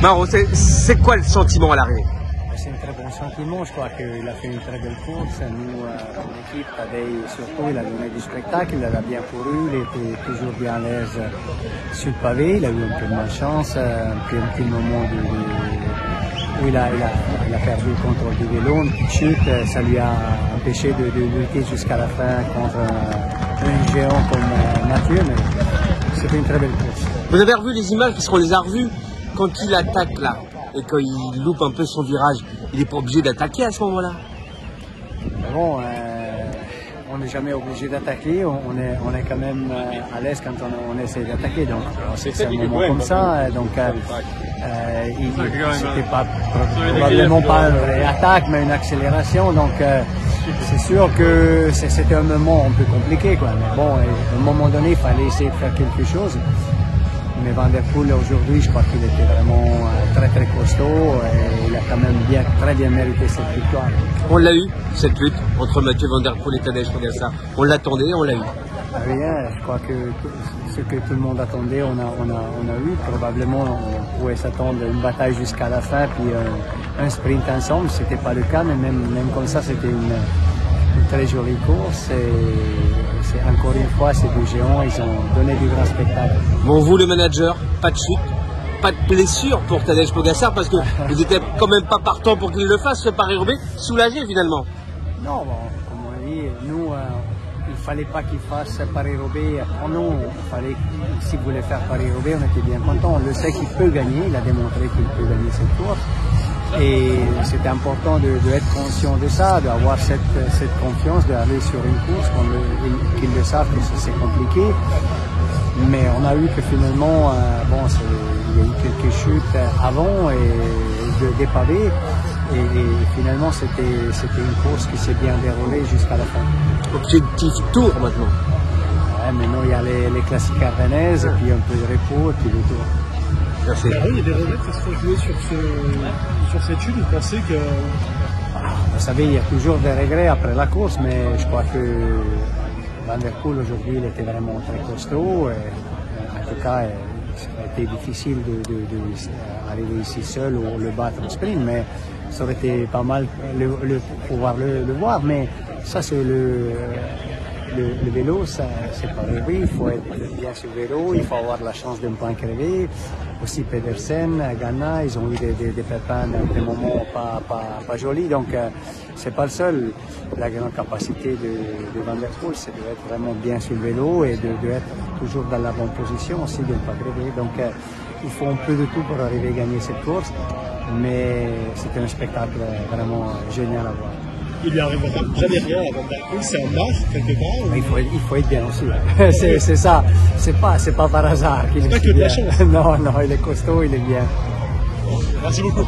Mauro, c'est quoi le sentiment à l'arrivée? C'est un très bon sentiment, je crois qu'il a fait une très belle course. Nous, l'équipe, Tadej surtout, il a donné du spectacle, il a bien couru, il était toujours bien à l'aise sur le pavé, il a eu un peu de malchance, un petit moment où il a perdu le contrôle du vélo, une petite chute, ça lui a empêché de lutter jusqu'à la fin contre un géant comme Mathieu, mais c'était une très belle course. Vous avez revu les images, parce qu'on les a revues quand il attaque là, et quand il loupe un peu son virage, il n'est pas obligé d'attaquer à ce moment-là. Bon, on n'est jamais obligé d'attaquer, on est quand même à l'aise quand on essaie d'attaquer, donc c'est un moment comme ça, donc c'était probablement pas une vraie attaque, mais une accélération, donc c'est sûr que c'était un moment un peu compliqué, quoi. Mais bon, à un moment donné, il fallait essayer de faire quelque chose. Mais Van der Poel aujourd'hui, je crois qu'il était vraiment très très costaud et il a quand même très bien mérité cette victoire. On l'a eu, cette lutte entre Mathieu Van der Poel et Tadej Pogačar. On l'attendait, on l'a eu. Rien, je crois que ce que tout le monde attendait, on a eu. Probablement, on pouvait s'attendre à une bataille jusqu'à la fin, puis un sprint ensemble. C'était pas le cas, mais même comme ça, c'était une très jolie course. Et encore une fois, ces deux géants, ils ont donné du grand spectacle. Bon, vous, le manager, pas de chute, pas de blessure pour Tadej Pogačar, parce que vous n'étiez quand même pas partant pour qu'il le fasse, ce Paris-Roubaix, soulagé finalement. Non, bon, comme on dit, nous, il ne fallait pas qu'il fasse Paris-Roubaix. Pour nous, s'il voulait faire Paris-Roubaix, on était bien contents. On le sait qu'il peut gagner, il a démontré qu'il peut gagner cette course. Et c'était important d'être conscient de ça, d'avoir cette confiance, d'aller sur une course, qu'ils le savent que c'est compliqué. Mais on a eu que finalement, il y a eu quelques chutes avant et des pavés. Et finalement, c'était une course qui s'est bien déroulée jusqu'à la fin. Objectif tour maintenant. Ouais, maintenant, il y a les classiques ardennaises, et puis un peu de repos, et puis le tour. Merci. Il y a des regrets qui se font jouer sur cette chute. Vous pensez que... Vous savez, il y a toujours des regrets après la course, mais je crois que Van der Poel aujourd'hui, il était vraiment très costaud. Et, en tout cas, ça a été difficile d'arriver ici seul ou le battre au sprint, mais ça aurait été pas mal pouvoir le voir. Mais ça, c'est le vélo, c'est pas vrai. Il faut être bien sur le vélo, il faut avoir la chance d'un point crevé. Aussi Pedersen, Ganna, ils ont eu des pépins, des moments pas jolis. Donc c'est pas le seul. La grande capacité de Van der Poel, c'est d'être vraiment bien sur le vélo et d'être toujours dans la bonne position aussi, de ne pas crever. Donc il faut un peu de tout pour arriver à gagner cette course. Mais c'était un spectacle vraiment génial à voir. Il lui arrivera jamais rien à Van der Poel, c'est en marche quelque part. Il faut être bien aussi. C'est ça. C'est pas par hasard qu'il est bien. C'est pas que de la chance. Non, il est costaud, il est bien. Merci beaucoup.